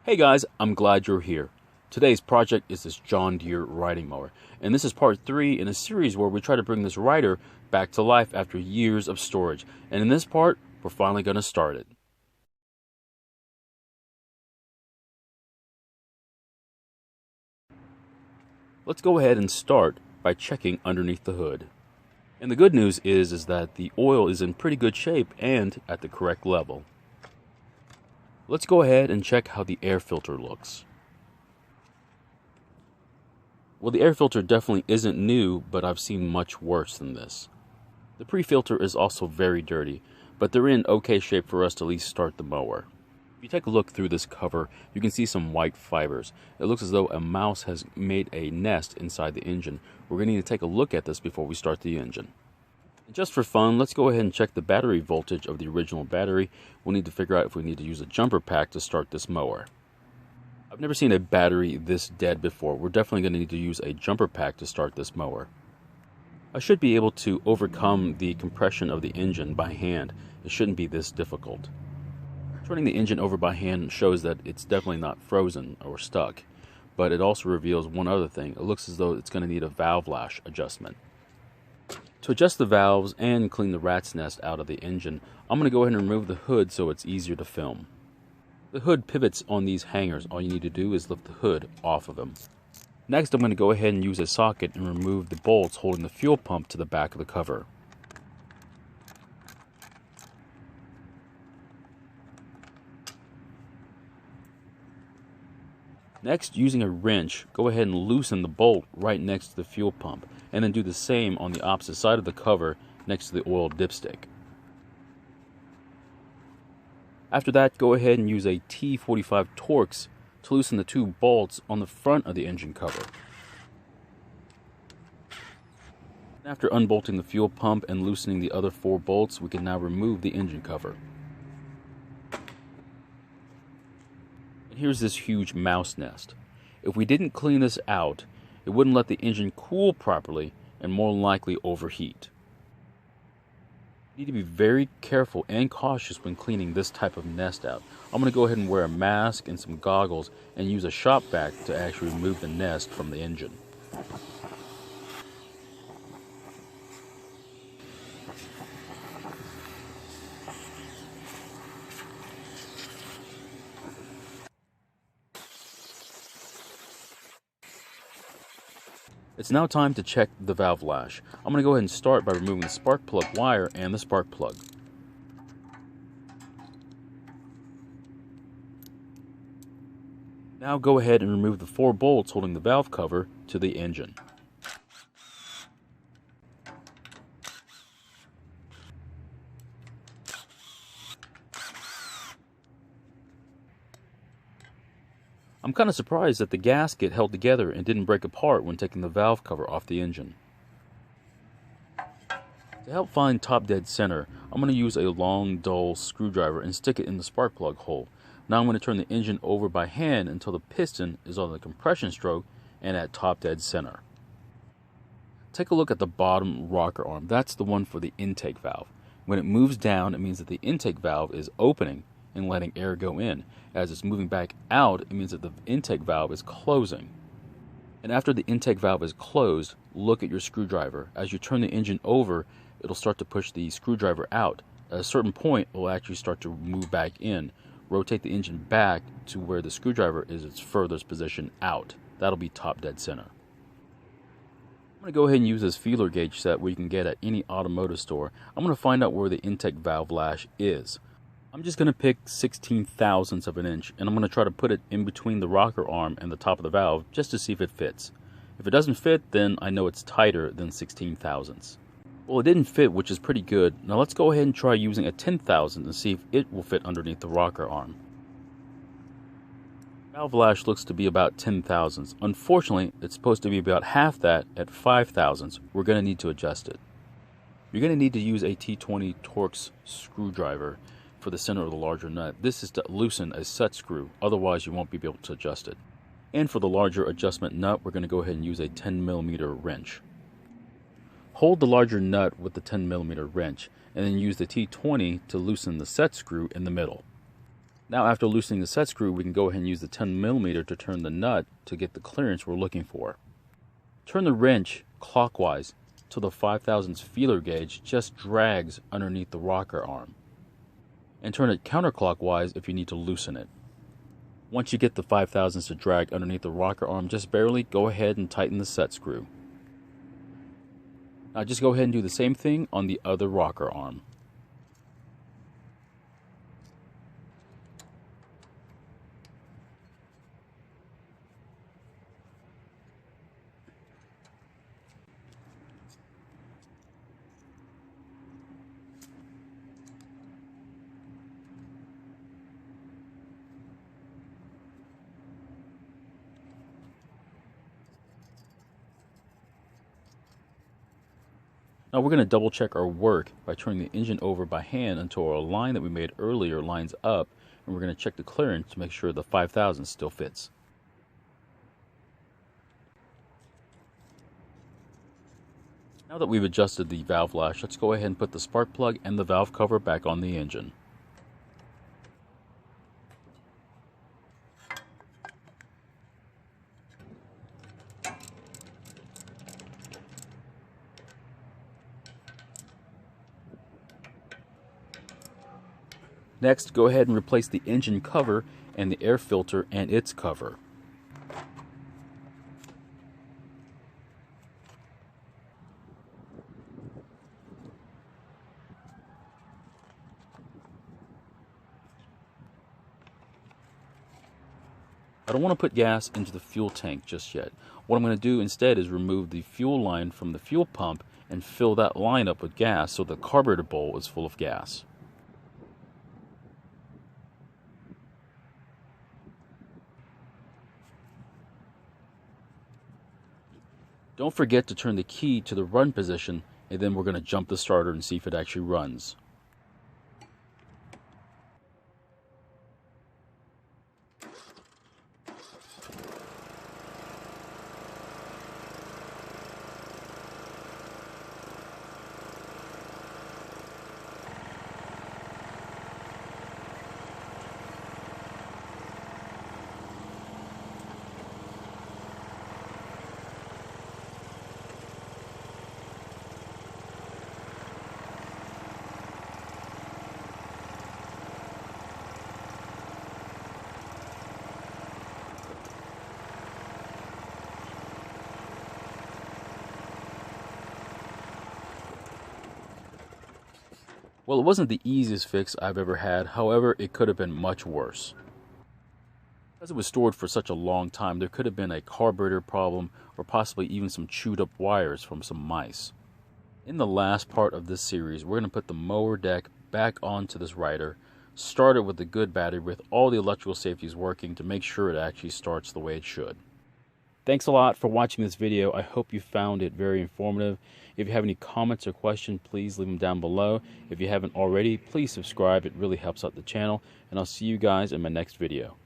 Hey guys, I'm glad you're here. Today's project is this John Deere riding mower, and this is part 3 in a series where we try to bring this rider back to life after years of storage. And in this part, we're finally going to start it. Let's go ahead and start by checking underneath the hood. And the good news is that the oil is in pretty good shape and at the correct level. Let's go ahead and check how the air filter looks. Well, the air filter definitely isn't new, but I've seen much worse than this. The pre-filter is also very dirty, but they're in okay shape for us to at least start the mower. If you take a look through this cover, you can see some white fibers. It looks as though a mouse has made a nest inside the engine. We're going to need to take a look at this before we start the engine. And just for fun, let's go ahead and check the battery voltage of the original battery. We'll need to figure out if we need to use a jumper pack to start this mower. I've never seen a battery this dead before. We're definitely going to need to use a jumper pack to start this mower. I should be able to overcome the compression of the engine by hand. It shouldn't be this difficult. Turning the engine over by hand shows that it's definitely not frozen or stuck, but it also reveals one other thing. It looks as though it's going to need a valve lash adjustment. To adjust the valves and clean the rat's nest out of the engine, I'm going to go ahead and remove the hood so it's easier to film. The hood pivots on these hangers. All you need to do is lift the hood off of them. Next, I'm going to go ahead and use a socket and remove the bolts holding the fuel pump to the back of the cover. Next, using a wrench, go ahead and loosen the bolt right next to the fuel pump, and then do the same on the opposite side of the cover next to the oil dipstick. After that, go ahead and use a T45 Torx to loosen the two bolts on the front of the engine cover. After unbolting the fuel pump and loosening the other 4 bolts, we can now remove the engine cover. Here's this huge mouse nest. If we didn't clean this out, it wouldn't let the engine cool properly and more likely overheat. You need to be very careful and cautious when cleaning this type of nest out. I'm going to go ahead and wear a mask and some goggles and use a shop vac to actually remove the nest from the engine. It's now time to check the valve lash. I'm going to go ahead and start by removing the spark plug wire and the spark plug. Now go ahead and remove the 4 bolts holding the valve cover to the engine. I'm kind of surprised that the gasket held together and didn't break apart when taking the valve cover off the engine. To help find top dead center, I'm going to use a long, dull screwdriver and stick it in the spark plug hole. Now I'm going to turn the engine over by hand until the piston is on the compression stroke and at top dead center. Take a look at the bottom rocker arm. That's the one for the intake valve. When it moves down, it means that the intake valve is opening and letting air go in. As it's moving back out, it means that the intake valve is closing. And after the intake valve is closed, look at your screwdriver. As you turn the engine over, it'll start to push the screwdriver out. At a certain point, it will actually start to move back in. Rotate the engine back to where the screwdriver is its furthest position out. That'll be top dead center. I'm going to go ahead and use this feeler gauge set we can get at any automotive store. I'm going to find out where the intake valve lash is. I'm just going to pick 16 thousandths of an inch, and I'm going to try to put it in between the rocker arm and the top of the valve just to see if it fits. If it doesn't fit, then I know it's tighter than 16 thousandths. Well, it didn't fit, which is pretty good. Now let's go ahead and try using a 10 thousandth and see if it will fit underneath the rocker arm. Valve lash looks to be about 10 thousandths. Unfortunately, it's supposed to be about half that at 5 thousandths. We're going to need to adjust it. You're going to need to use a T20 Torx screwdriver for the center of the larger nut. This is to loosen a set screw, otherwise you won't be able to adjust it. And for the larger adjustment nut, we're going to go ahead and use a 10mm wrench. Hold the larger nut with the 10mm wrench, and then use the T20 to loosen the set screw in the middle. Now after loosening the set screw, we can go ahead and use the 10mm to turn the nut to get the clearance we're looking for. Turn the wrench clockwise till the 5/1000 feeler gauge just drags underneath the rocker arm, and turn it counterclockwise if you need to loosen it. Once you get the 5/1000 to drag underneath the rocker arm just barely, go ahead and tighten the set screw. Now just go ahead and do the same thing on the other rocker arm. Now we're going to double check our work by turning the engine over by hand until our line that we made earlier lines up, and we're going to check the clearance to make sure the 5/1000 still fits. Now that we've adjusted the valve lash, let's go ahead and put the spark plug and the valve cover back on the engine. Next, go ahead and replace the engine cover and the air filter and its cover. I don't want to put gas into the fuel tank just yet. What I'm going to do instead is remove the fuel line from the fuel pump and fill that line up with gas so the carburetor bowl is full of gas. Don't forget to turn the key to the run position, and then we're going to jump the starter and see if it actually runs. Well, it wasn't the easiest fix I've ever had, however, it could have been much worse. Because it was stored for such a long time, there could have been a carburetor problem or possibly even some chewed up wires from some mice. In the last part of this series, we're going to put the mower deck back onto this rider, start it with a good battery with all the electrical safeties working to make sure it actually starts the way it should. Thanks a lot for watching this video. I hope you found it very informative. If you have any comments or questions, please leave them down below. If you haven't already, please subscribe. It really helps out the channel. And I'll see you guys in my next video.